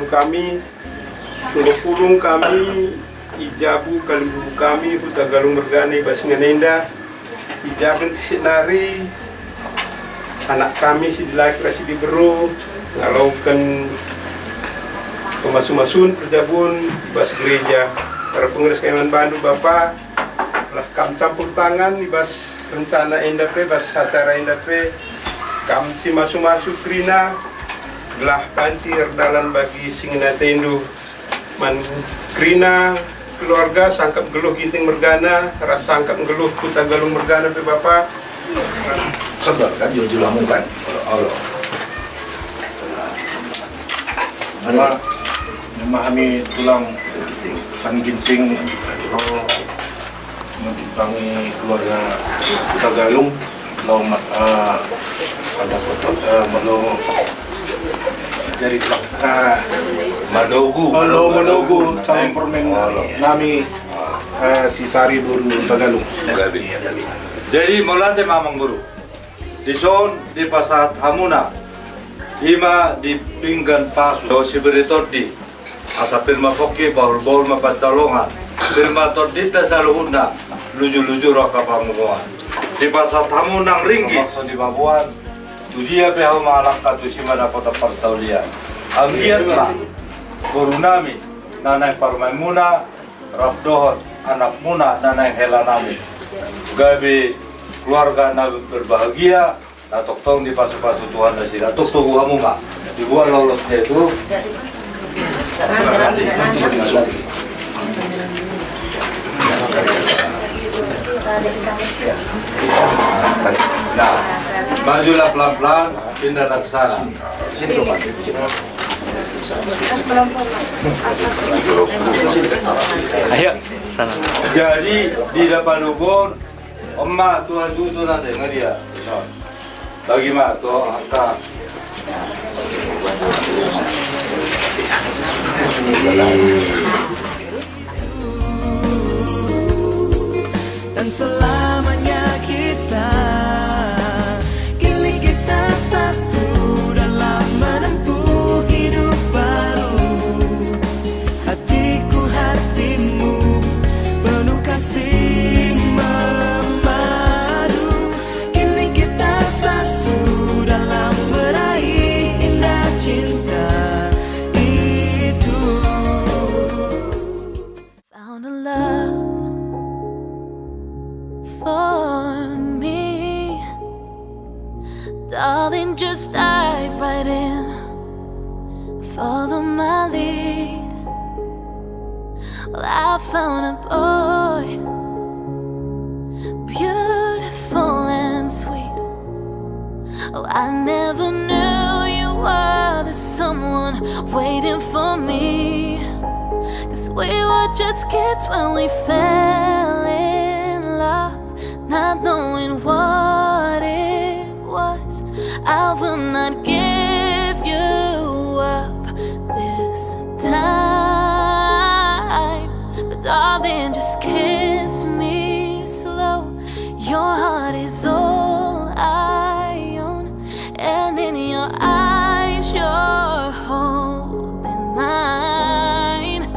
Kami, tulung kami, ijabu kalimbu kami, huta galung bergani basinganenda, ijaben sinari, anak kami si dilaki rasi dibero, ngalaukan pemasu-masun perjabun bas gereja, para pengurus Kaiman Bandung Bapak, lah kam campur tangan bas rencana endape, bas acara endape, kam si masu-masu krina. Gelah panci herdalan bagi singina tendu man krina keluarga sangkap geluh ginting mergana ras sangkap geluh kuta galung mergana pe Bapak sabar kan jujur lamu kan Allah ada memahami tulang sang ginting mendipangi keluarga kuta galung lo ada foto belum dari Manogu calon permen nami si Sari Buru Tagalog. Jadi melante mamang guru di son di pasat Hamuna ima di pinggan pasu si beritordi asa firma koki bahul bol mapacalongan firma tordi tasaluhunda luju roka pamungoan di pasat Hamunang ringgi di Babuan dia behau malak katu sima dapat persaulian. Anggiatlah korunami nanai parmai muna rabdohon anak muna nanai helanami. Gabi keluarga nabi berbahagia. Natok tong di pasu-pasu Tuhan nasi. Natok tong kamu mak dibuat lolosnya itu. Nah, majulah pelan-pelan, pindah ke sana. Ayo, sana. Jadi di depan ubur, emak Tuhan itu nanti nggak dia. Bagi mak tuh angka. Dan selamanya kita kini kita satu dalam menempuh hidup baru. Hatiku hatimu penuh kasih memadu. Kini kita satu dalam meraih indah cinta itu. Found a love Darling, just dive right in, follow my lead. Well, I found a boy, beautiful and sweet. Oh, I never knew you were the someone waiting for me. 'Cause we were just kids when we fell in love, not knowing what it was. I will not give you up this time, but darling, just kiss me slow. Your heart is all I own, and in your eyes you're holding mine.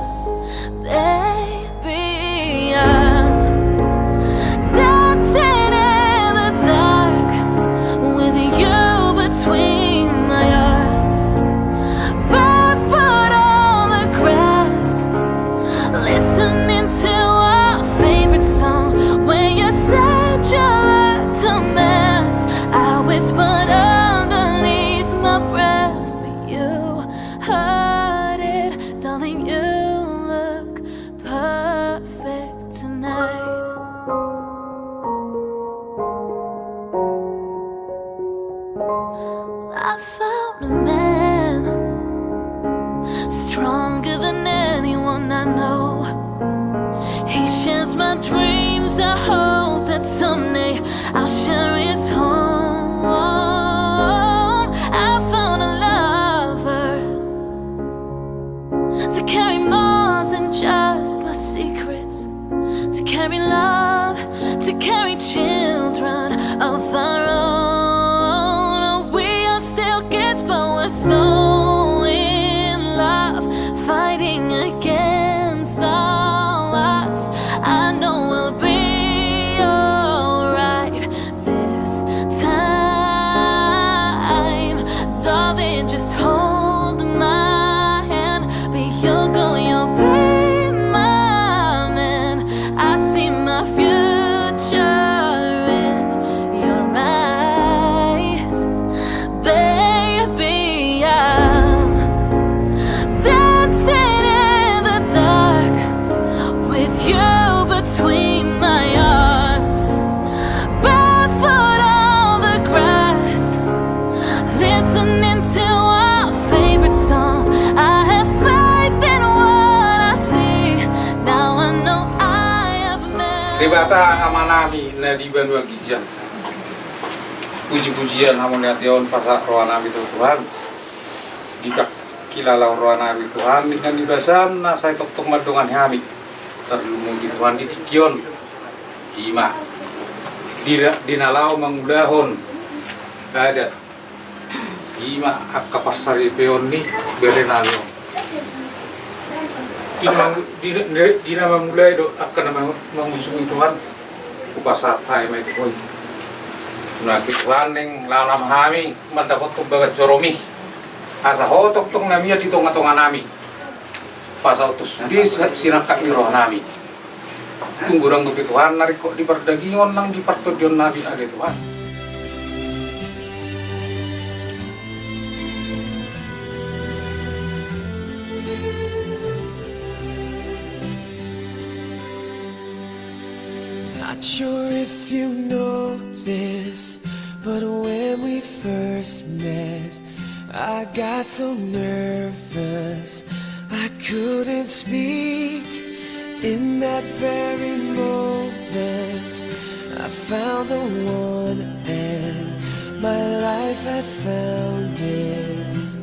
Baby, I'm dancing in the dark with you between my arms, barefoot on the grass, listening to our favorite song. When you said you looked a mess, I whispered underneath my breath, but you heard it. Darling, you look perfect tonight. I found a man stronger than anyone I know. He shares my dreams. I hope that someday I'll share his home. I found a lover to carry more than just my secrets, to carry love, to carry children of our own. We are still kids, but we're so in love, fighting against all odds. I know we'll be alright this time. Darling, just hold my hand. Be your girl, you'll be my man. I see my future in your eyes. Baby, I'm dancing in the dark with you between my arms, barefoot on the grass, listening to our favorite song. I have faith in what I see. Now I know I have met. Ribata amanami na di banua gijan. Puji-pujian hamun ation pasak roh nabi Tuhan. Dikak kilalau roh nabi Tuhan dengan dibasam na saya tok madongan hami. Terlumung di Tuhan di tikion. Ima. Dinalau mangudahon. Adat. Ima akapasari peon ni berenalo. Dina memulai do akan mengusungi Tuhan upasat hai mai Tuhan. Nakit Tuhan yang lalam hami mendapat kumbaga coromi. Asa hotok tong namia di tonga-tonga nami. Pasal utus di sinakak iroh nami. Tunggu rang dupi Tuhan nariko di perdagingon nang di partodion nabi ada Tuhan. Not sure if you know this, but when we first met, I got so nervous I couldn't speak. In that very moment, I found the one, and my life had found its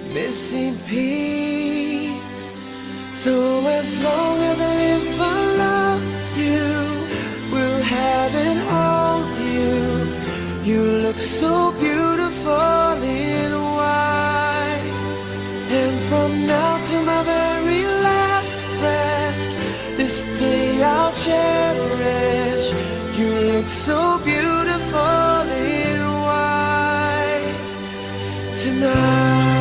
missing piece. So as long as I live, I love you, will have and hold you. You look so beautiful in white, and from now to my very last breath, this day I'll cherish. You look so beautiful in white tonight.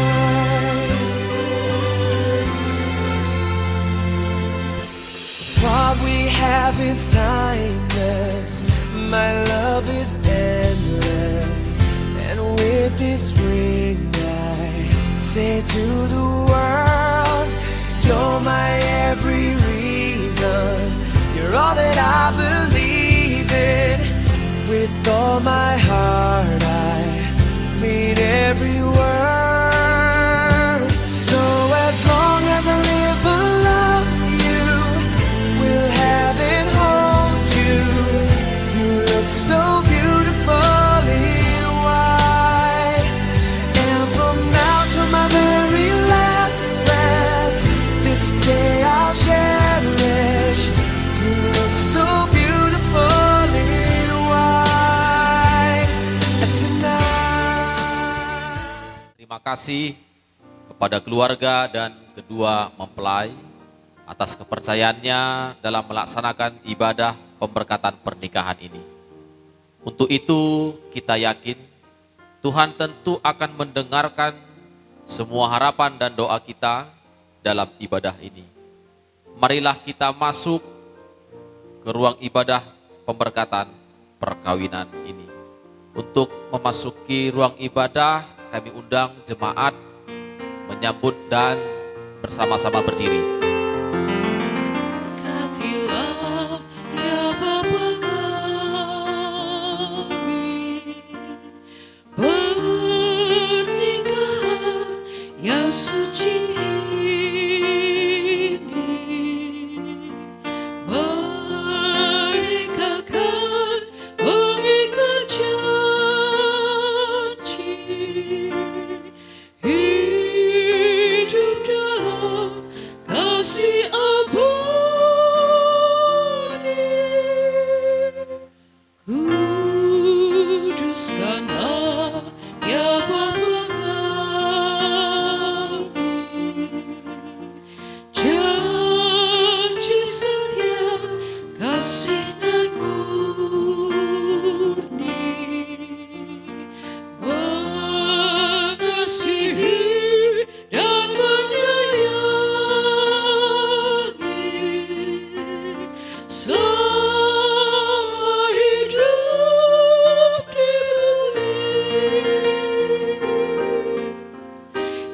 What we have is timeless, my love is endless, and we're say to the world, you're my every reason. You're all that I believe in. With all my heart I mean every word. So as long as I live I love you, will have and hold you. You look so beautiful in white. And from now to my very last breath, this day I'll cherish. You look so beautiful in white tonight. Terima kasih kepada keluarga dan kedua mempelai atas kepercayaannya dalam melaksanakan ibadah pemberkatan pernikahan ini. Untuk itu kita yakin Tuhan tentu akan mendengarkan semua harapan dan doa kita dalam ibadah ini. Marilah kita masuk ke ruang ibadah pemberkatan perkawinan ini. Untuk memasuki ruang ibadah, kami undang jemaat menyambut dan bersama-sama berdiri. Berkatilah ya Bapa kami, pernikahan yang suci ini, mereka kan mengikat janji, hidup dalam kasih abadi. Kuduskanlah ya Bapa kami, janji setia kasih dan murni, mengasihi dan menyayangi selama hidup di bumi.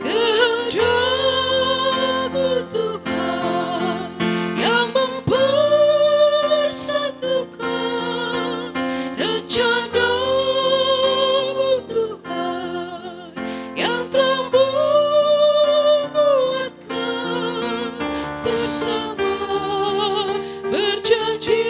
Kehendak-Mu Tuhan yang mempersatukan, rencana-Mu Tuhan yang telah menguatkan bersama berjanji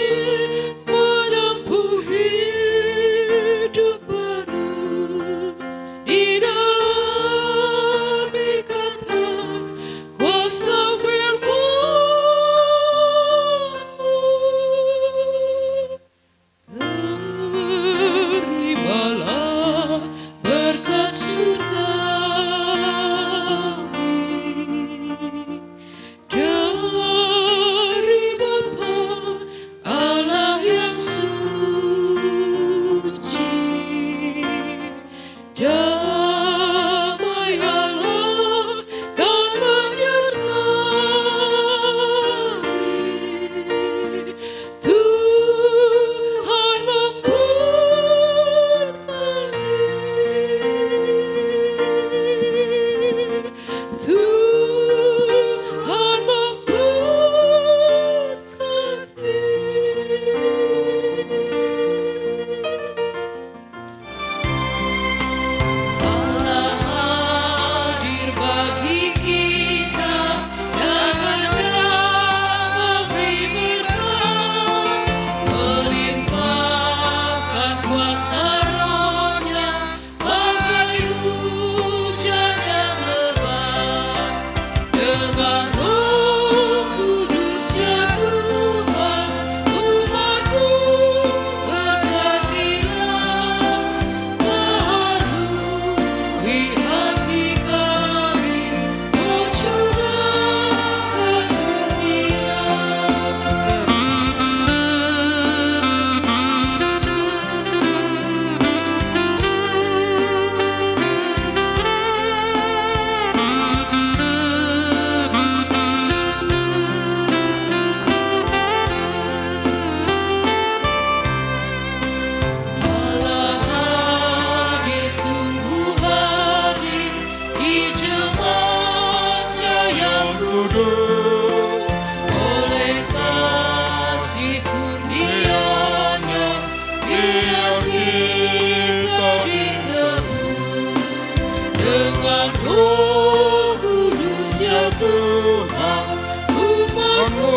Roh Kudus ya Tuhan, umat-Mu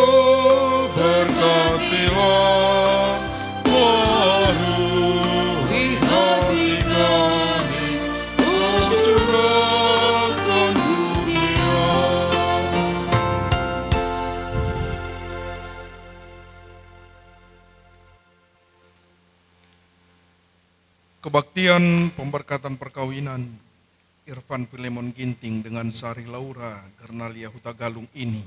berkatilah, baharui hati kami, mencurahkan dunia. Kebaktian pemberkatan perkawinan Irfan Filemon Ginting dengan Sari Laura Gernalia Hutagalung ini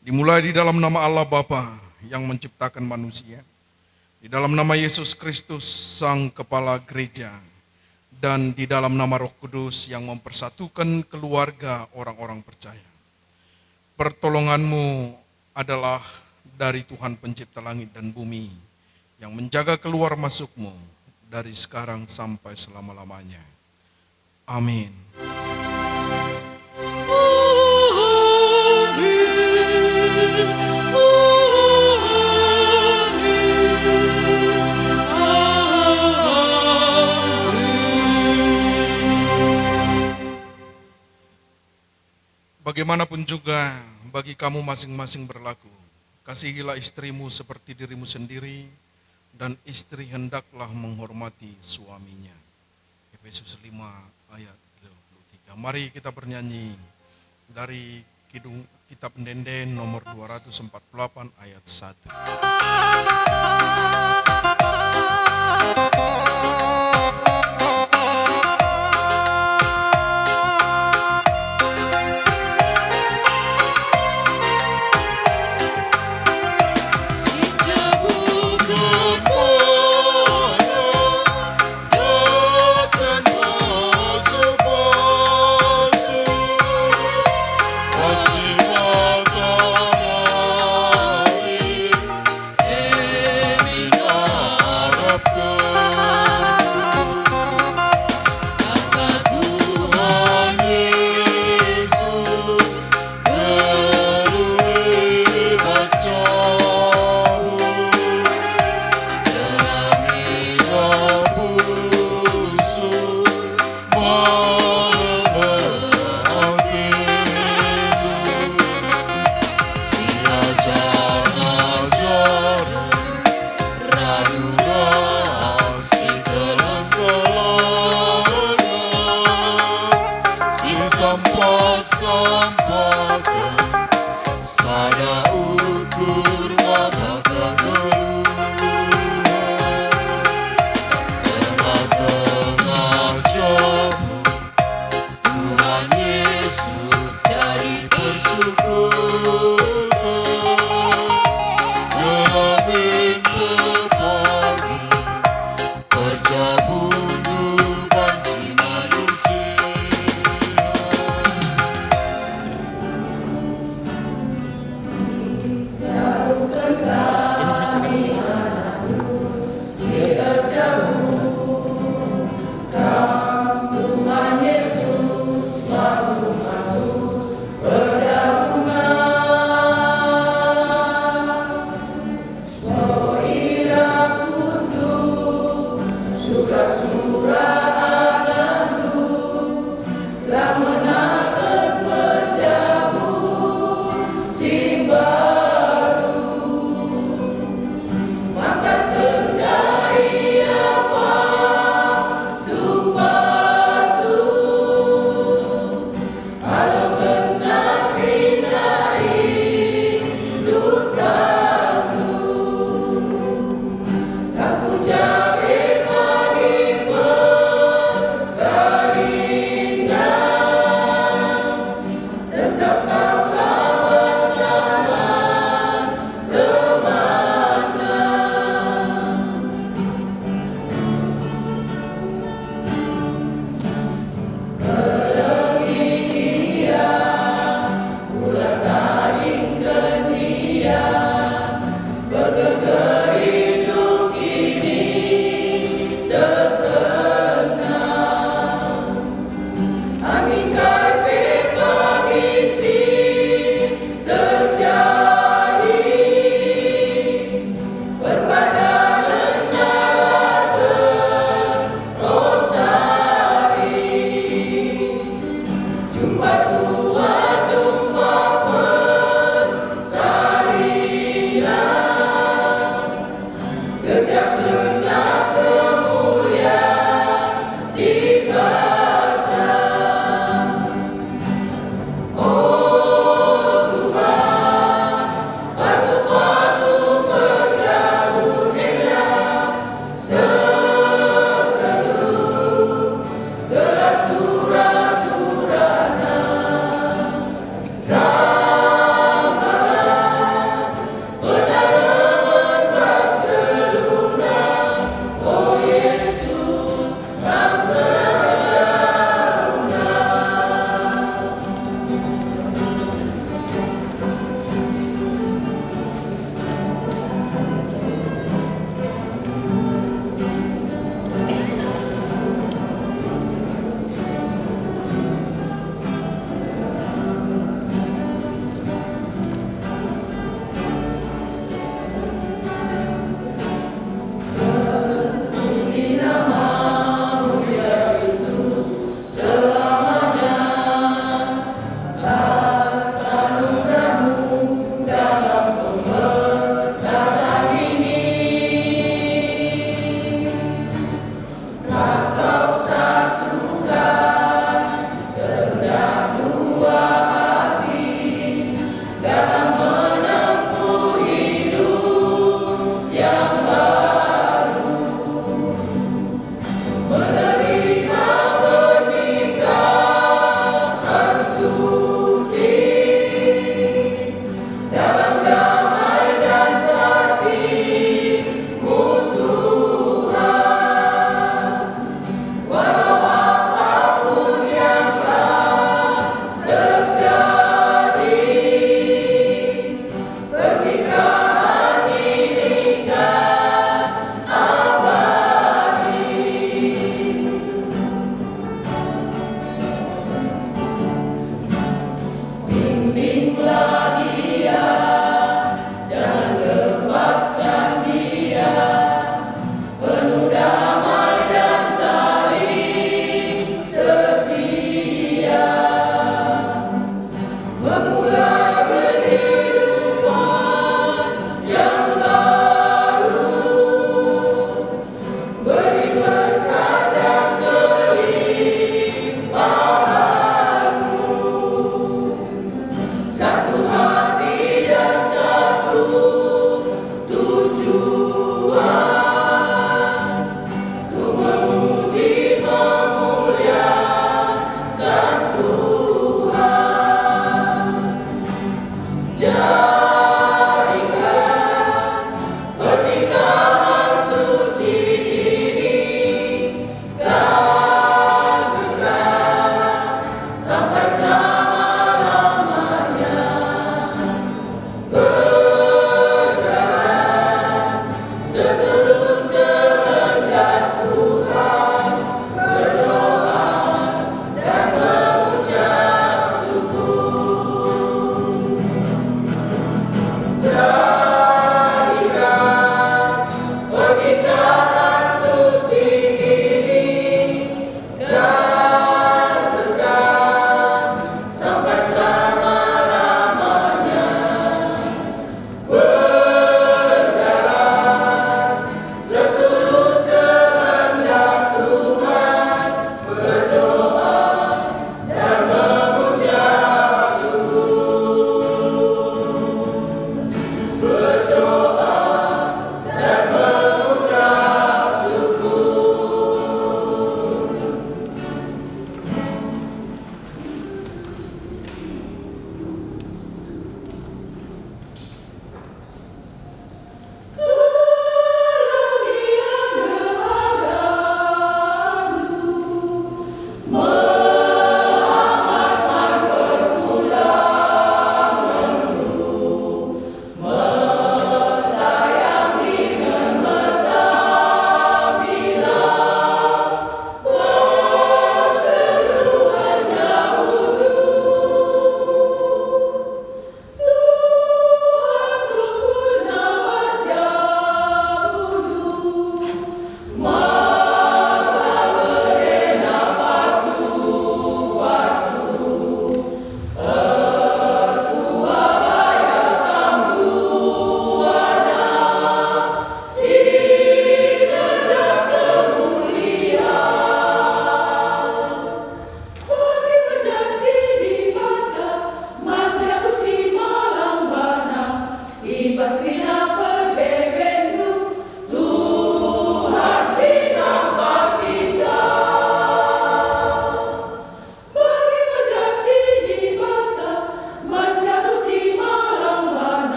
dimulai di dalam nama Allah Bapa yang menciptakan manusia, di dalam nama Yesus Kristus Sang Kepala Gereja, dan di dalam nama Roh Kudus yang mempersatukan keluarga orang-orang percaya. Pertolongan-Mu adalah dari Tuhan Pencipta langit dan bumi yang menjaga keluar masuk-Mu dari sekarang sampai selama-lamanya. Amin. Bagaimanapun juga bagi kamu masing-masing berlaku, kasihilah istrimu seperti dirimu sendiri, dan istri hendaklah menghormati suaminya. Efesus 5 ayat 23. Mari kita bernyanyi dari Kidung Kitab Pendenden nomor 248 ayat 1. Pasti matahari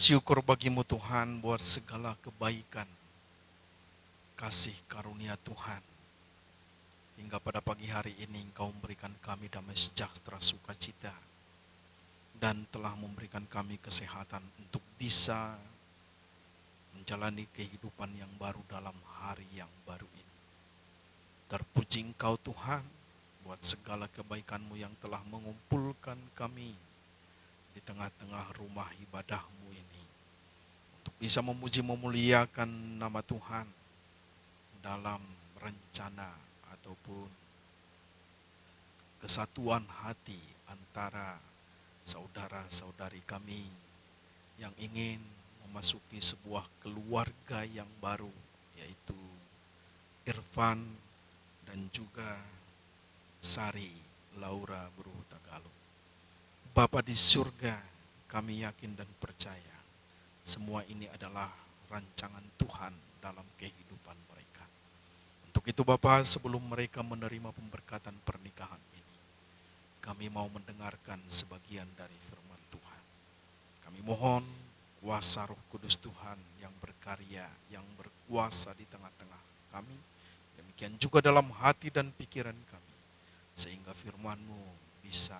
Syukur bagimu Tuhan buat segala kebaikan, kasih karunia Tuhan. Hingga pada pagi hari ini Engkau memberikan kami damai sejahtera sukacita dan telah memberikan kami kesehatan untuk bisa menjalani kehidupan yang baru dalam hari yang baru ini. Terpuji Engkau Tuhan buat segala kebaikan-Mu yang telah mengumpulkan kami di tengah-tengah rumah ibadah-Mu ini, untuk bisa memuji memuliakan nama Tuhan dalam rencana ataupun kesatuan hati antara saudara-saudari kami yang ingin memasuki sebuah keluarga yang baru, yaitu Irfan dan juga Sari Laura Berhutagalung. Bapa di surga, kami yakin dan percaya semua ini adalah rancangan Tuhan dalam kehidupan mereka. Untuk itu Bapa, sebelum mereka menerima pemberkatan pernikahan ini, kami mau mendengarkan sebagian dari firman Tuhan. Kami mohon kuasa Roh Kudus Tuhan yang berkarya, yang berkuasa di tengah-tengah kami, demikian juga dalam hati dan pikiran kami, sehingga firman-Mu bisa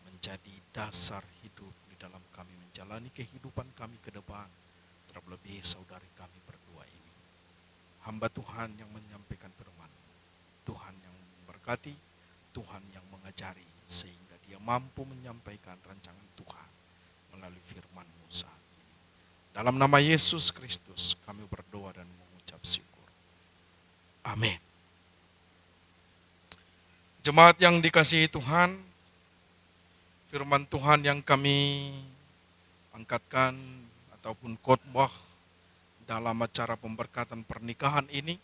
menjadi dasar hidup di dalam kami menjalani kehidupan kami ke depan, terlebih saudari kami berdua ini. Hamba Tuhan yang menyampaikan firman, Tuhan yang memberkati, Tuhan yang mengajari, sehingga dia mampu menyampaikan rancangan Tuhan melalui firman-Mu saat ini. Dalam nama Yesus Kristus kami berdoa dan mengucap syukur. Amin. Jemaat yang dikasihi Tuhan, firman Tuhan yang kami angkatkan ataupun khotbah dalam acara pemberkatan pernikahan ini,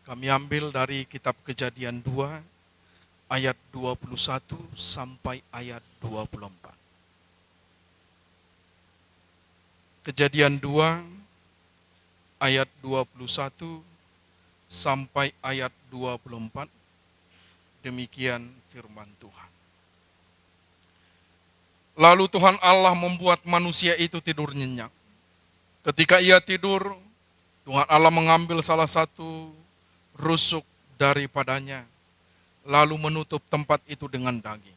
kami ambil dari kitab Kejadian 2 ayat 21 sampai ayat 24. Kejadian 2 ayat 21 sampai ayat 24. Demikian firman Tuhan. Lalu Tuhan Allah membuat manusia itu tidur nyenyak. Ketika ia tidur, Tuhan Allah mengambil salah satu rusuk daripadanya, lalu menutup tempat itu dengan daging.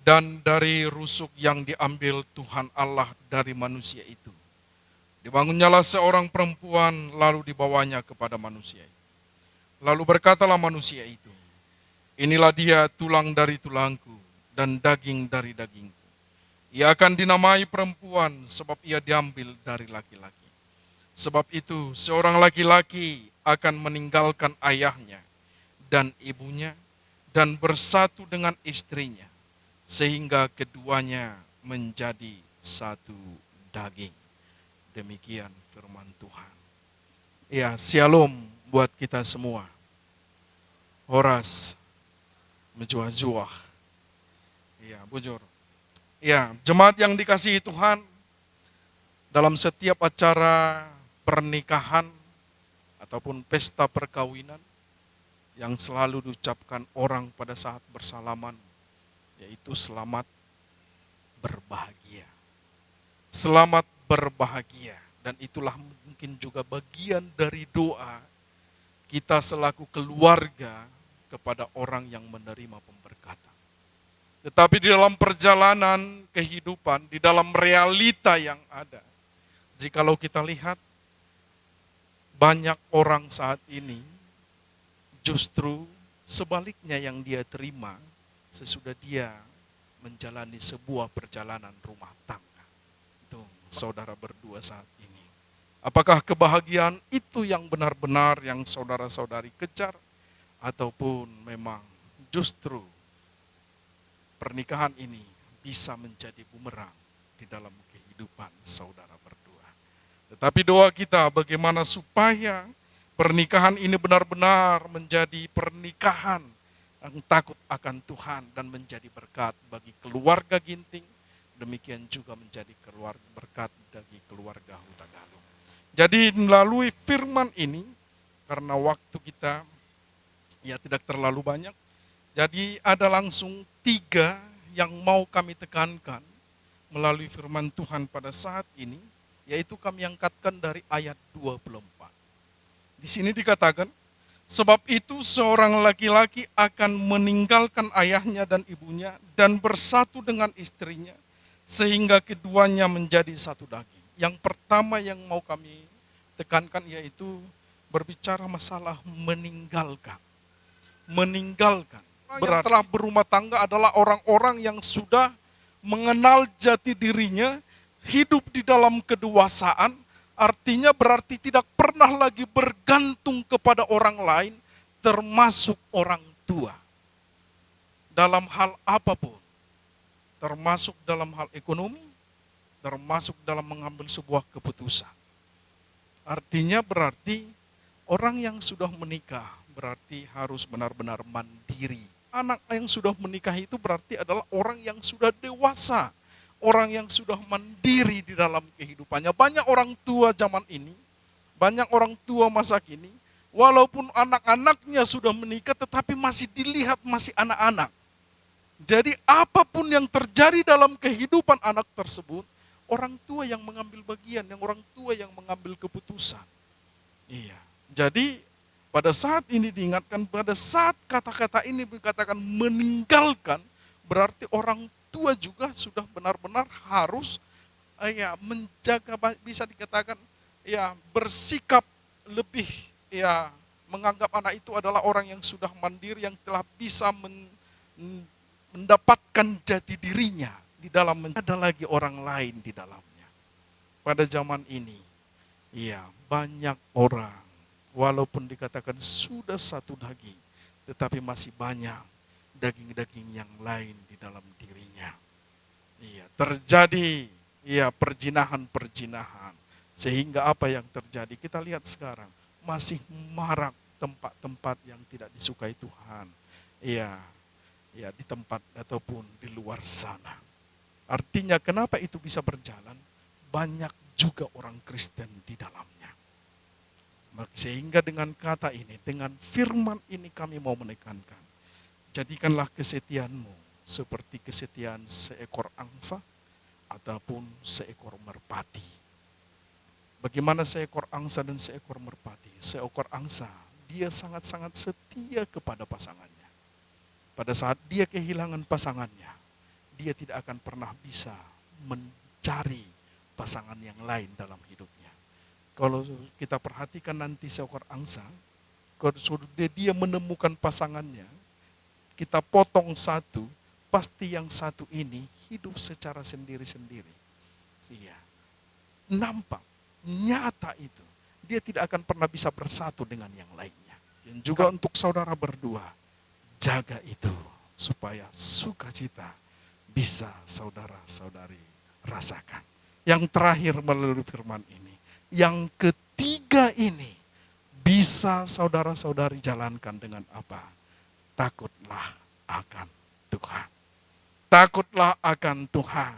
Dan dari rusuk yang diambil Tuhan Allah dari manusia itu, dibangunnyalah seorang perempuan, lalu dibawanya kepada manusia itu. Lalu berkatalah manusia itu, inilah dia tulang dari tulangku dan daging dari dagingku. Ia akan dinamai perempuan sebab ia diambil dari laki-laki. Sebab itu seorang laki-laki akan meninggalkan ayahnya dan ibunya dan bersatu dengan istrinya, sehingga keduanya menjadi satu daging. Demikian firman Tuhan. Ya, shalom buat kita semua. Horas menjuah-juah. Ya, bujur. Ya, jemaat yang dikasihi Tuhan, dalam setiap acara pernikahan ataupun pesta perkawinan yang selalu diucapkan orang pada saat bersalaman, yaitu selamat berbahagia. Selamat berbahagia, dan itulah mungkin juga bagian dari doa kita selaku keluarga kepada orang yang menerima pemberkatan. Tetapi di dalam perjalanan kehidupan, di dalam realita yang ada, jikalau kita lihat banyak orang saat ini justru sebaliknya yang dia terima sesudah dia menjalani sebuah perjalanan rumah tangga. Itu saudara berdua saat ini. Apakah kebahagiaan itu yang benar-benar yang saudara-saudari kejar, ataupun memang justru pernikahan ini bisa menjadi bumerang di dalam kehidupan saudara berdua. Tetapi doa kita bagaimana supaya pernikahan ini benar-benar menjadi pernikahan yang takut akan Tuhan dan menjadi berkat bagi keluarga Ginting, demikian juga menjadi berkat bagi keluarga Hutagalung. Jadi melalui firman ini, karena waktu kita ya tidak terlalu banyak, jadi ada langsung 3 yang mau kami tekankan melalui firman Tuhan pada saat ini, yaitu kami angkatkan dari ayat 24. Di sini dikatakan, sebab itu seorang laki-laki akan meninggalkan ayahnya dan ibunya dan bersatu dengan istrinya, sehingga keduanya menjadi satu daging. Yang pertama yang mau kami tekankan yaitu berbicara masalah meninggalkan. Meninggalkan. Yang telah berumah tangga adalah orang-orang yang sudah mengenal jati dirinya, hidup di dalam kedewasaan, artinya berarti tidak pernah lagi bergantung kepada orang lain, termasuk orang tua. Dalam hal apapun, termasuk dalam hal ekonomi, termasuk dalam mengambil sebuah keputusan. Artinya berarti orang yang sudah menikah berarti harus benar-benar mandiri. Anak yang sudah menikah itu berarti adalah orang yang sudah dewasa, orang yang sudah mandiri di dalam kehidupannya. Banyak orang tua zaman ini, banyak orang tua masa kini, walaupun anak-anaknya sudah menikah tetapi masih dilihat masih anak-anak. Jadi apapun yang terjadi dalam kehidupan anak tersebut, orang tua yang mengambil bagian, yang orang tua yang mengambil keputusan. Iya. Jadi pada saat ini diingatkan, pada saat kata-kata ini dikatakan meninggalkan, berarti orang tua juga sudah benar-benar harus menjaga, bisa dikatakan bersikap lebih menganggap anak itu adalah orang yang sudah mandiri, yang telah bisa mendapatkan jati dirinya di dalam, ada lagi orang lain di dalamnya. Pada zaman ini, banyak orang walaupun dikatakan sudah satu daging, tetapi masih banyak daging-daging yang lain di dalam dirinya. Terjadi perjinahan-perjinahan. Sehingga apa yang terjadi? Kita lihat sekarang, masih marak tempat-tempat yang tidak disukai Tuhan. Di tempat ataupun di luar sana. Artinya kenapa itu bisa berjalan? Banyak juga orang Kristen di dalamnya. Sehingga dengan kata ini, dengan firman ini kami mau menekankan. Jadikanlah kesetiaanmu seperti kesetiaan seekor angsa ataupun seekor merpati. Bagaimana seekor angsa dan seekor merpati? Seekor angsa, dia sangat-sangat setia kepada pasangannya. Pada saat dia kehilangan pasangannya, dia tidak akan pernah bisa mencari pasangan yang lain dalam hidupnya. Kalau kita perhatikan nanti seekor angsa, kalau dia menemukan pasangannya, kita potong satu, pasti yang satu ini hidup secara sendiri-sendiri. Nampak, nyata itu. Dia tidak akan pernah bisa bersatu dengan yang lainnya. Dan juga untuk saudara berdua, jaga itu supaya sukacita bisa saudara-saudari rasakan. Yang terakhir melalui firman ini. Yang ketiga ini bisa saudara-saudari jalankan dengan apa? Takutlah akan Tuhan. Takutlah akan Tuhan.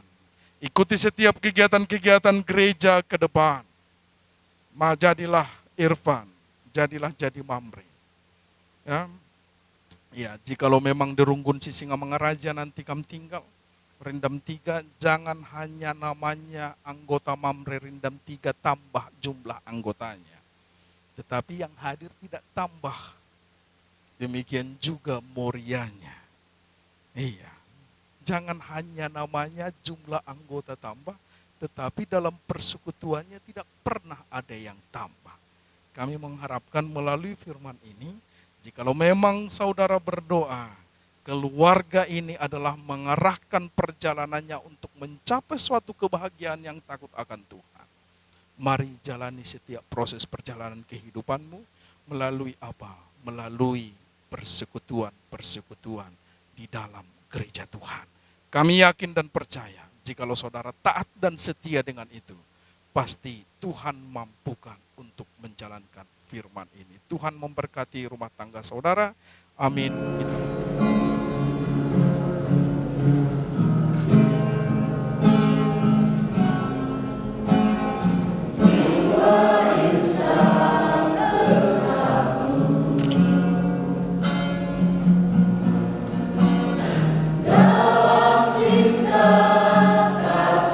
Ikuti setiap kegiatan-kegiatan gereja ke depan. Jadilah Irfan, jadilah jadi Mamre. Jikalau memang dirunggun Sisinga Mengaraja nanti kamu tinggal. Rindam 3, jangan hanya namanya anggota Mamre Rindam 3 tambah jumlah anggotanya. Tetapi yang hadir tidak tambah. Demikian juga Morianya. Jangan hanya namanya jumlah anggota tambah, tetapi dalam persekutuannya tidak pernah ada yang tambah. Kami mengharapkan melalui firman ini, jikalau memang saudara berdoa, keluarga ini adalah mengarahkan perjalanannya untuk mencapai suatu kebahagiaan yang takut akan Tuhan. Mari jalani setiap proses perjalanan kehidupanmu melalui apa? Melalui persekutuan-persekutuan di dalam gereja Tuhan. Kami yakin dan percaya, jikalau saudara taat dan setia dengan itu, pasti Tuhan mampukan untuk menjalankan firman ini. Tuhan memberkati rumah tangga saudara. Amin. Dalam cinta kasih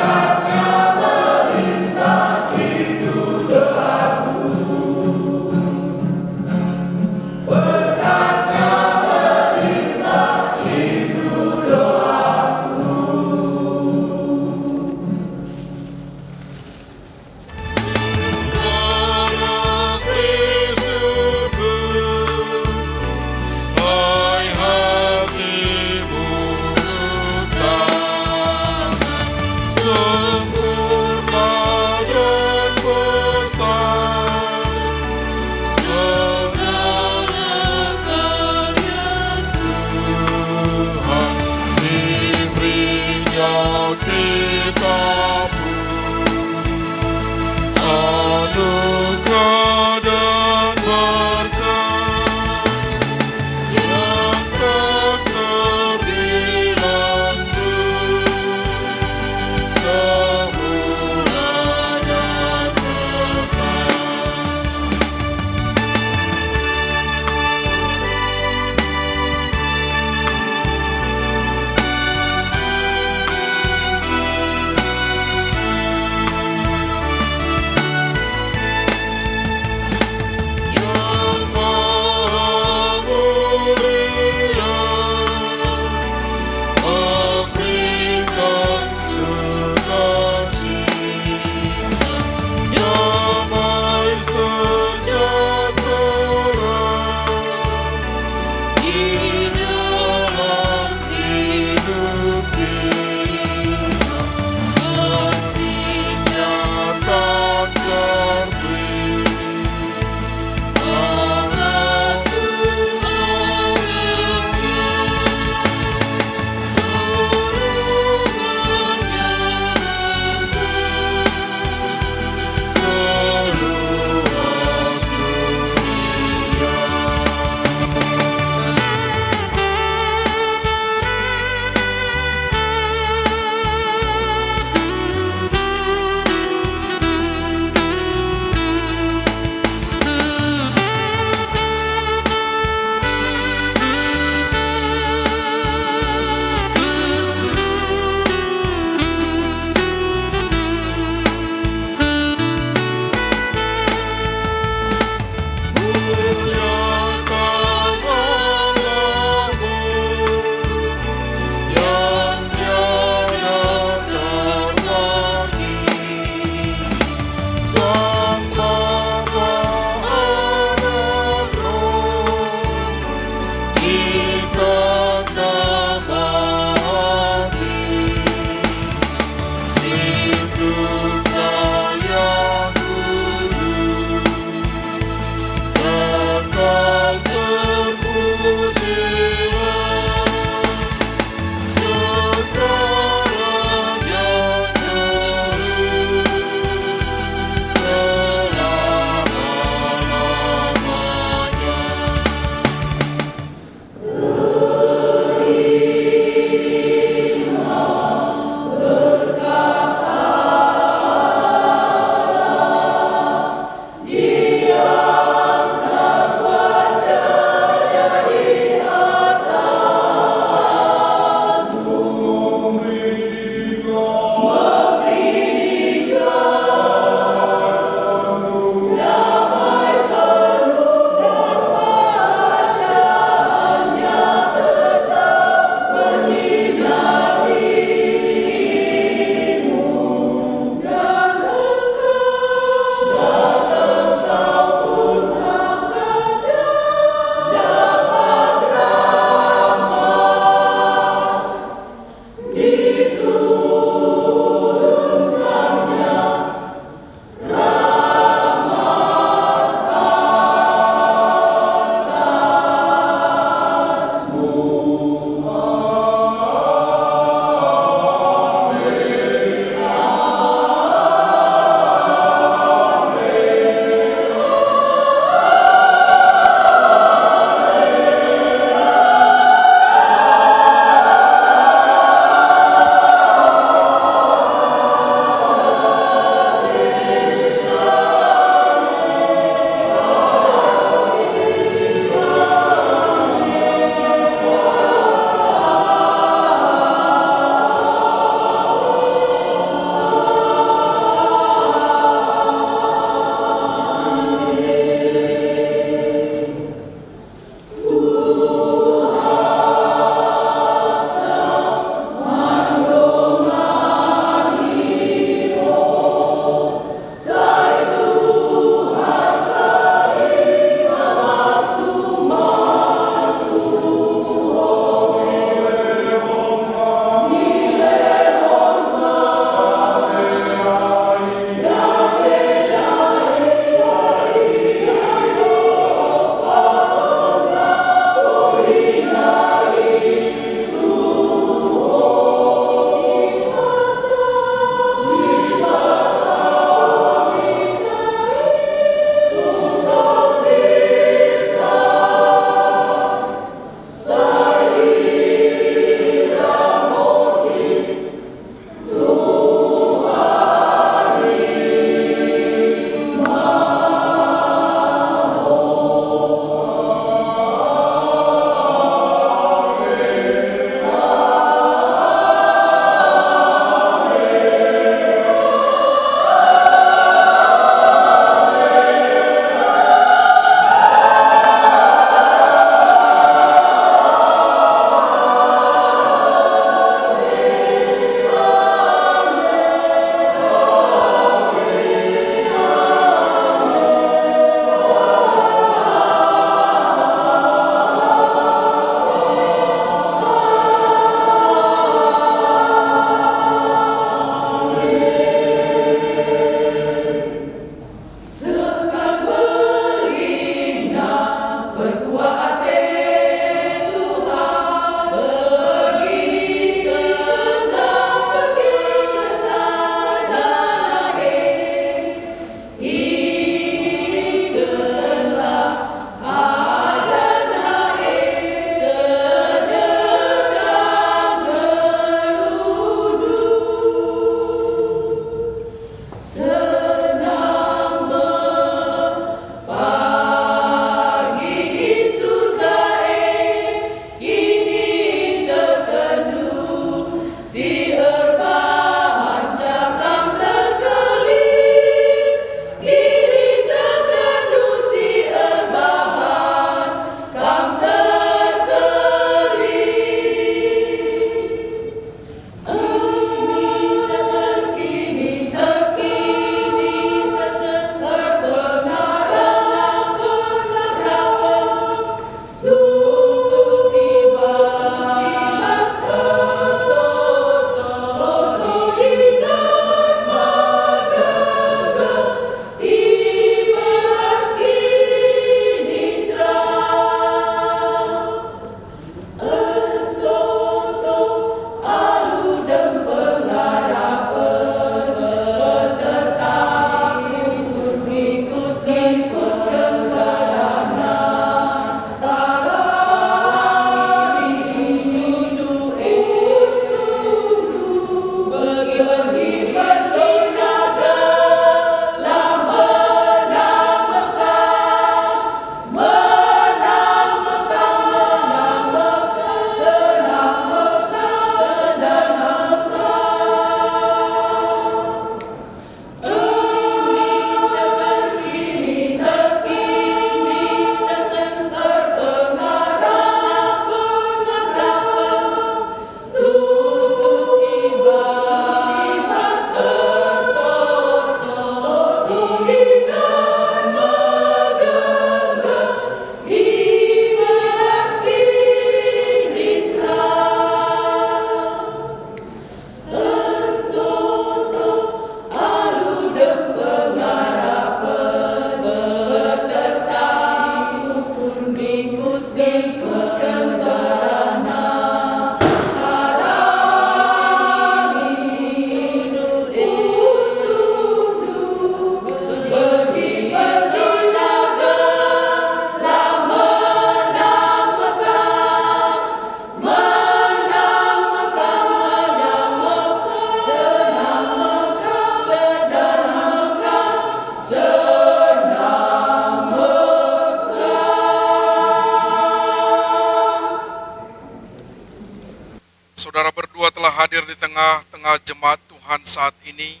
tengah-tengah jemaat Tuhan saat ini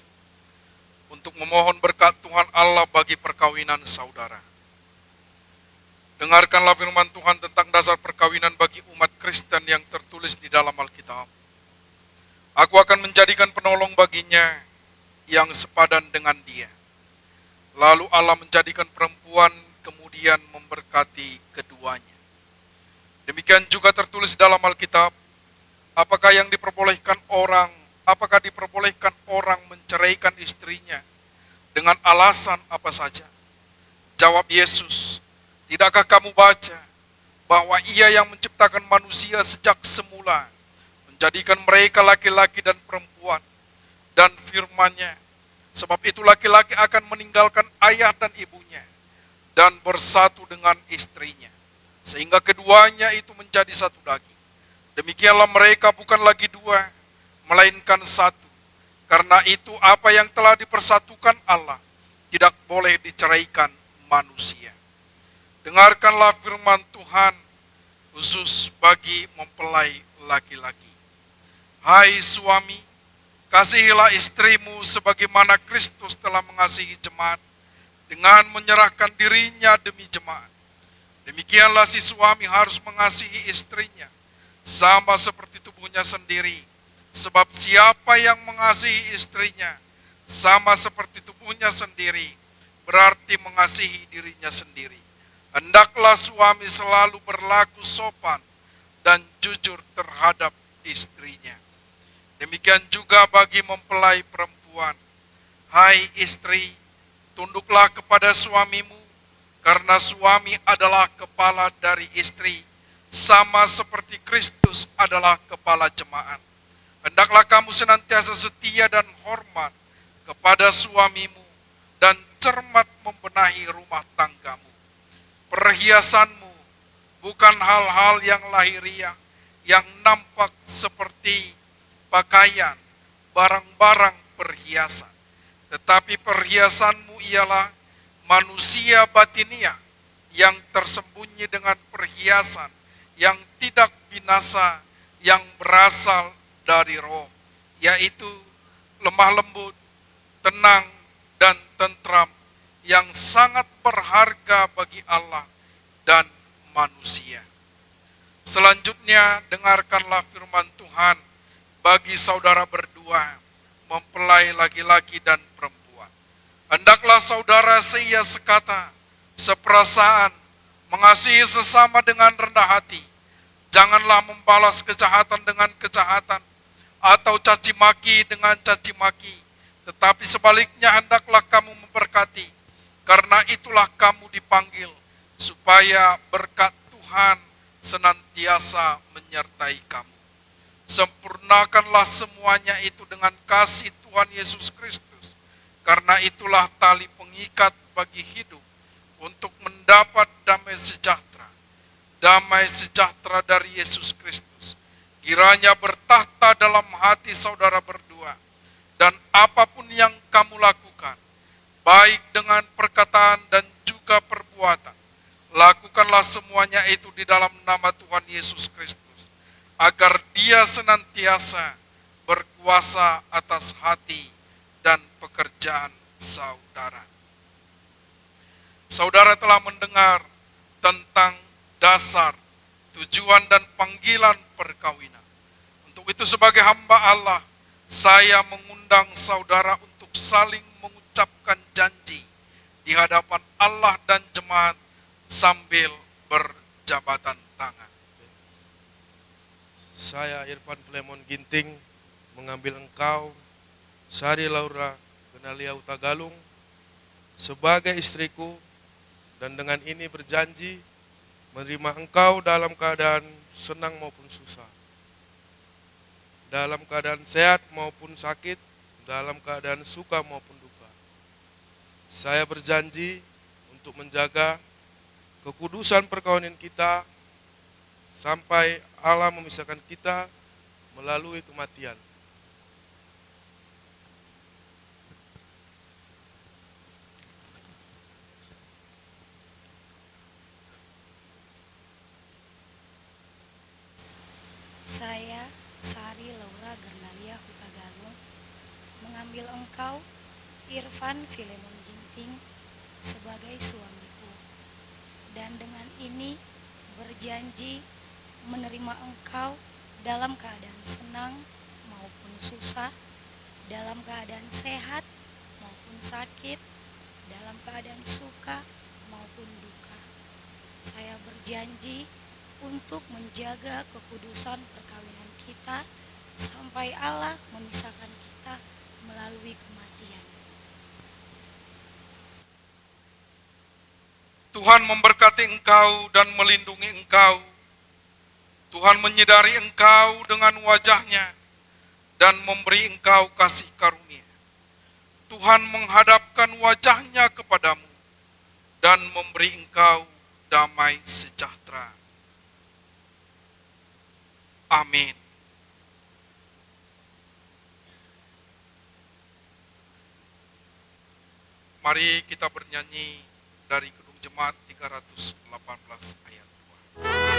untuk memohon berkat Tuhan Allah bagi perkawinan saudara. Dengarkanlah firman Tuhan tentang dasar perkawinan bagi umat Kristen yang tertulis di dalam Alkitab. Aku akan menjadikan penolong baginya yang sepadan dengan dia. Lalu Allah menjadikan perempuan kemudian memberkati keduanya. Demikian juga tertulis dalam Alkitab, apakah diperbolehkan orang menceraikan istrinya dengan alasan apa saja? Jawab Yesus, tidakkah kamu baca bahwa Ia yang menciptakan manusia sejak semula, menjadikan mereka laki-laki dan perempuan, dan firman-Nya, sebab itu laki-laki akan meninggalkan ayah dan ibunya, dan bersatu dengan istrinya, sehingga keduanya itu menjadi satu daging. Demikianlah mereka bukan lagi dua, melainkan satu. Karena itu apa yang telah dipersatukan Allah tidak boleh diceraikan manusia. Dengarkanlah firman Tuhan khusus bagi mempelai laki-laki. Hai suami, kasihilah istrimu sebagaimana Kristus telah mengasihi jemaat dengan menyerahkan dirinya demi jemaat. Demikianlah si suami harus mengasihi istrinya sama seperti tubuhnya sendiri. Sebab siapa yang mengasihi istrinya sama seperti tubuhnya sendiri, berarti mengasihi dirinya sendiri. Hendaklah suami selalu berlaku sopan dan jujur terhadap istrinya. Demikian juga bagi mempelai perempuan. Hai istri, tunduklah kepada suamimu, karena suami adalah kepala dari istri, sama seperti Kristus adalah kepala jemaat. Hendaklah kamu senantiasa setia dan hormat kepada suamimu, dan cermat membenahi rumah tanggamu. Perhiasanmu bukan hal-hal yang lahiriah, yang nampak seperti pakaian, barang-barang perhiasan. Tetapi perhiasanmu ialah manusia batiniah yang tersembunyi dengan perhiasan yang tidak binasa, yang berasal dari roh, yaitu lemah lembut, tenang, dan tentram, yang sangat berharga bagi Allah dan manusia. Selanjutnya, dengarkanlah firman Tuhan bagi saudara berdua, mempelai laki-laki dan perempuan. Hendaklah saudara seia sekata, seperasaan, mengasihi sesama dengan rendah hati. Janganlah membalas kejahatan dengan kejahatan, atau caci maki dengan caci maki. Tetapi sebaliknya hendaklah kamu memberkati, karena itulah kamu dipanggil, supaya berkat Tuhan senantiasa menyertai kamu. Sempurnakanlah semuanya itu dengan kasih Tuhan Yesus Kristus, karena itulah tali pengikat bagi hidup untuk mendapat damai sejahtera dari Yesus Kristus. Kiranya bertahta dalam hati saudara berdua, dan apapun yang kamu lakukan, baik dengan perkataan dan juga perbuatan, lakukanlah semuanya itu di dalam nama Tuhan Yesus Kristus, agar Dia senantiasa berkuasa atas hati dan pekerjaan saudara. Saudara telah mendengar tentang dasar, tujuan, dan panggilan perkawinan. Untuk itu sebagai hamba Allah, saya mengundang saudara untuk saling mengucapkan janji di hadapan Allah dan jemaat sambil berjabatan tangan. Saya Irfan Filemon Ginting mengambil engkau, Sari Laura Gernalia Hutagalung, sebagai istriku, dan dengan ini berjanji menerima engkau dalam keadaan senang maupun susah, dalam keadaan sehat maupun sakit, dalam keadaan suka maupun duka. Saya berjanji untuk menjaga kekudusan perkawinan kita sampai Allah memisahkan kita melalui kematian. Saya Sari Laura Gernalia Hutagalung, mengambil engkau, Irfan Filemon Ginting, sebagai suamiku, dan dengan ini berjanji menerima engkau dalam keadaan senang maupun susah, dalam keadaan sehat maupun sakit, dalam keadaan suka maupun duka. Saya berjanji untuk menjaga kekudusan perkawinan kita sampai Allah memisahkan kita melalui kematian. Tuhan memberkati engkau dan melindungi engkau. Tuhan menyedari engkau dengan wajahnya dan memberi engkau kasih karunia. Tuhan menghadapkan wajahnya kepadamu dan memberi engkau damai sejahtera. Amin. Mari kita bernyanyi dari Gedung Jemaat 318 ayat 2.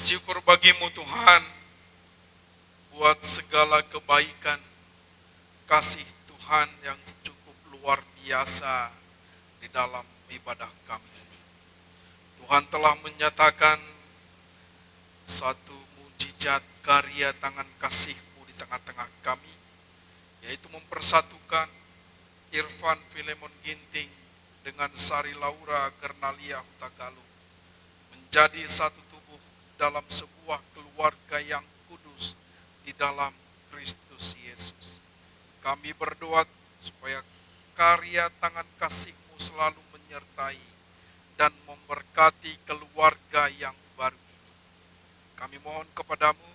Syukur bagimu Tuhan buat segala kebaikan, kasih Tuhan yang cukup luar biasa di dalam ibadah kami ini. Tuhan telah menyatakan satu mujizat karya tangan kasih-Mu di tengah-tengah kami, yaitu mempersatukan Irfan Filemon Ginting dengan Sari Laura Gernalia Hutagalung menjadi satu tubuh dalam sebuah keluarga yang kudus di dalam Kristus Yesus. Kami berdoa supaya karya tangan kasih-Mu selalu menyertai dan memberkati keluarga yang baru ini. Kami mohon kepadamu,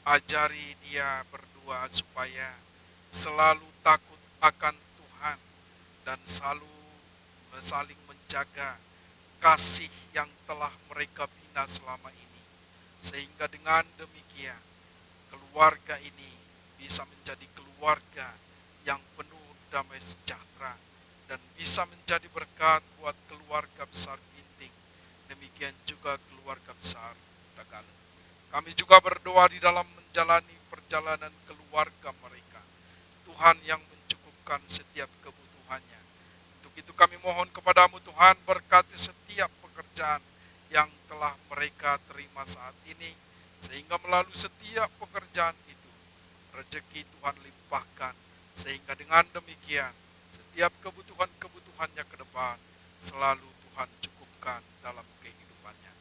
ajari dia berdua supaya selalu takut akan Tuhan dan selalu saling menjaga kasih yang telah mereka bina selama ini. Sehingga dengan demikian keluarga ini bisa menjadi keluarga yang penuh damai sejahtera dan bisa menjadi berkat buat keluarga besar Ginting. Demikian juga keluarga besar Hutagalung. Kami juga berdoa di dalam menjalani perjalanan keluarga mereka. Tuhan yang mencukupkan setiap kebutuhannya. Untuk itu kami mohon kepadamu Tuhan, berkati setiap pekerjaan yang telah mereka terima saat ini, sehingga melalui setiap pekerjaan itu rezeki Tuhan limpahkan, sehingga dengan demikian setiap kebutuhannya ke depan selalu Tuhan cukupkan dalam kehidupannya.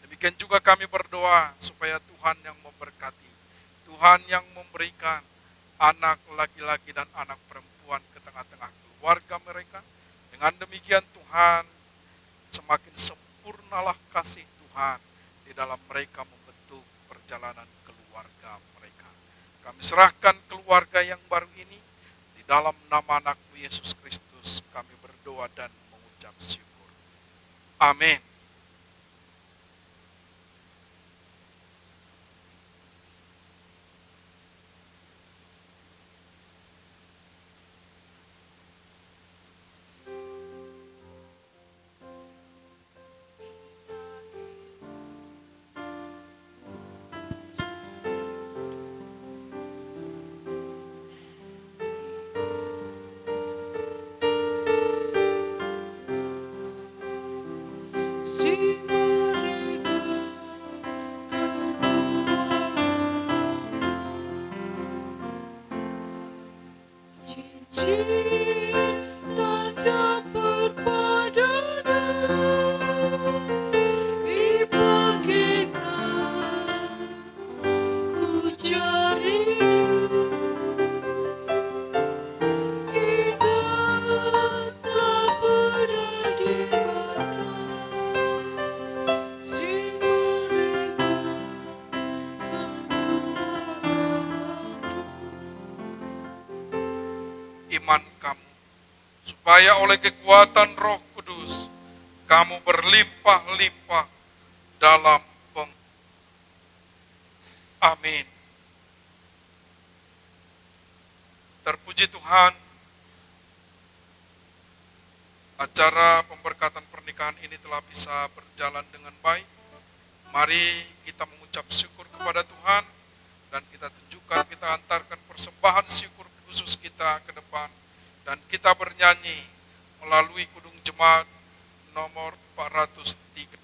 Demikian Demikian juga kami berdoa supaya Tuhan yang memberkati, Tuhan yang memberikan anak laki-laki dan anak perempuan ke tengah-tengah keluarga mereka. Dengan demikian Tuhan, semakin sempurnalah kasih Tuhan di dalam mereka membentuk perjalanan keluarga mereka. Kami serahkan keluarga yang baru ini di dalam nama anak-Mu Yesus Kristus. Kami berdoa dan mengucap syukur. Amin. Iman kamu, supaya oleh kekuatan Roh Kudus kamu berlimpah-limpah dalam Amin. Terpuji Tuhan, acara pemberkatan pernikahan ini telah bisa berjalan dengan baik. Mari kita mengucap syukur kepada Tuhan dan kita tunjukkan, kita antarkan persembahan syukur khusus kita ke depan, dan kita bernyanyi melalui kudung jemaat nomor 403.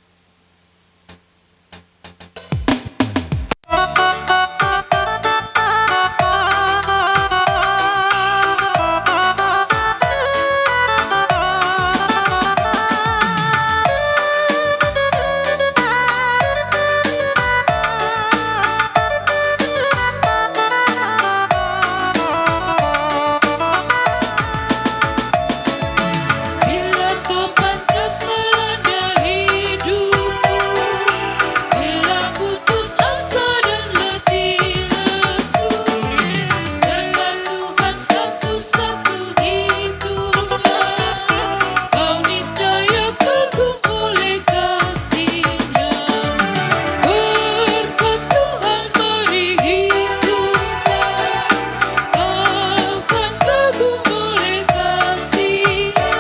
Bila topan terus melanda hidupku, bila putus asa dan letih lesu, dengan Tuhan satu-satu hiduplah, kau niscaya kagum oleh kasih-Nya. Berkat Tuhan mari hiduplah, akan kagum oleh kasih-Nya.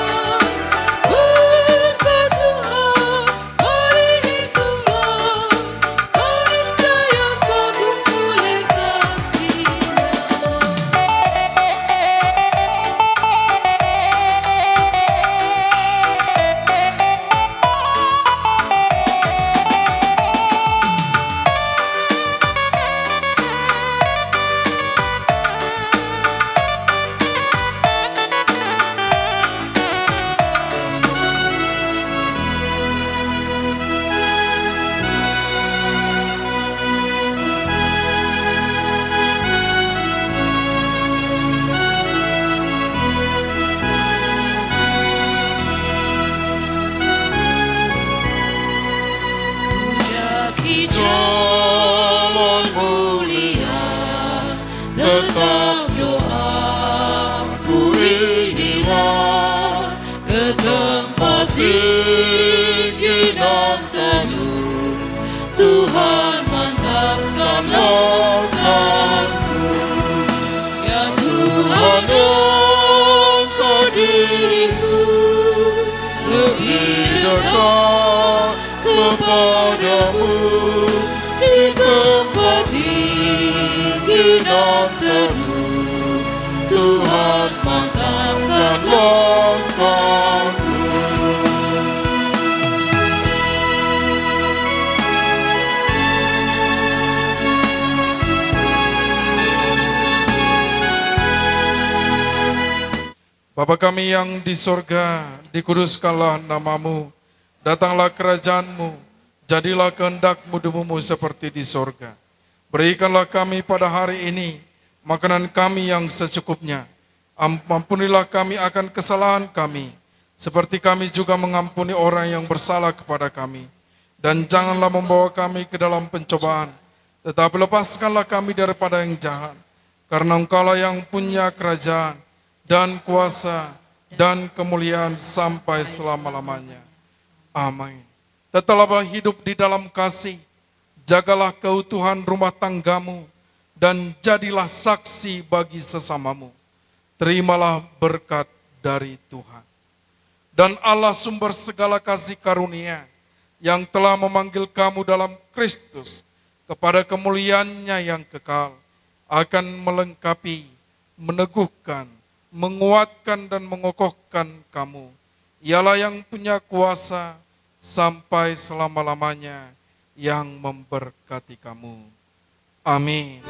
Berkat Tuhan mari hiduplah, kau niscaya kagum oleh kasih-Nya. Jaki jalan mulia, tetap doaku inilah, ke tempat tinggi dan teduh, Tuhan mantapkan langkahku. Ya Tuhan, Engkau diriku lebih dekat kepadamu, di tempat tinggi dan teduh, Tuhan mantapkan langkahku. Bapa kami yang di sorga, dikuduskanlah namamu, datanglah kerajaanmu, jadilah kehendak-Mu di bumi seperti di sorga. Berikanlah kami pada hari ini makanan kami yang secukupnya. Ampunilah kami akan kesalahan kami, seperti kami juga mengampuni orang yang bersalah kepada kami. Dan janganlah membawa kami ke dalam pencobaan, tetapi lepaskanlah kami daripada yang jahat. Karena Engkaulah yang punya kerajaan dan kuasa dan kemuliaan sampai selama-lamanya. Amin. Tetaplah hidup di dalam kasih, jagalah keutuhan rumah tanggamu, dan jadilah saksi bagi sesamamu. Terimalah berkat dari Tuhan. Dan Allah sumber segala kasih karunia, yang telah memanggil kamu dalam Kristus kepada kemuliaannya yang kekal, akan melengkapi, meneguhkan, menguatkan dan mengokohkan kamu. Ialah yang punya kuasa sampai selama-lamanya, yang memberkati kamu. Amin.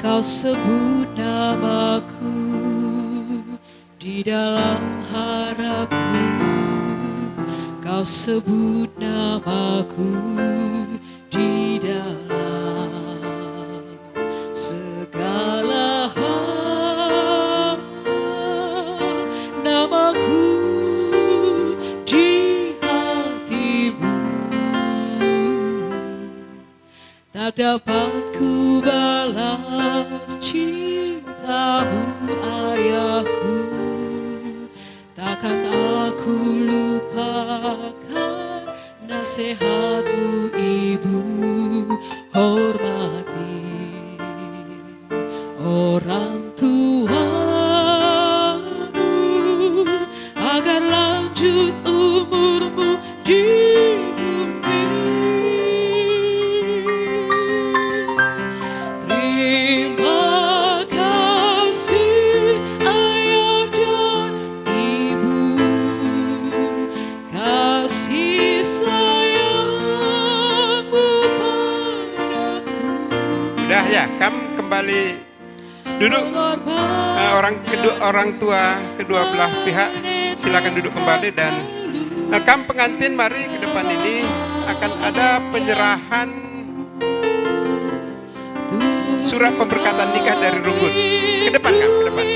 Kau sebut namaku di dalam harapmu. Kau sebut namaku di dalam segala hal. Namaku di hatimu tak dapat ku balas cintamu, ayahku. Takkan aku lupakan nasihatmu, ibu. Hormati orang tuamu agar lanjut umurmu di bumi. Terima kasih ayah dan ibu, kasih sayangmu padaku. Udah ya, kamu kembali duduk. Orang tua kedua belah pihak silakan duduk kembali, dan kamu pengantin mari ke depan ini akan ada penyerahan surat pemberkatan nikah dari Rugun. Ke depan kamu, ke depan.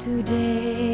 Today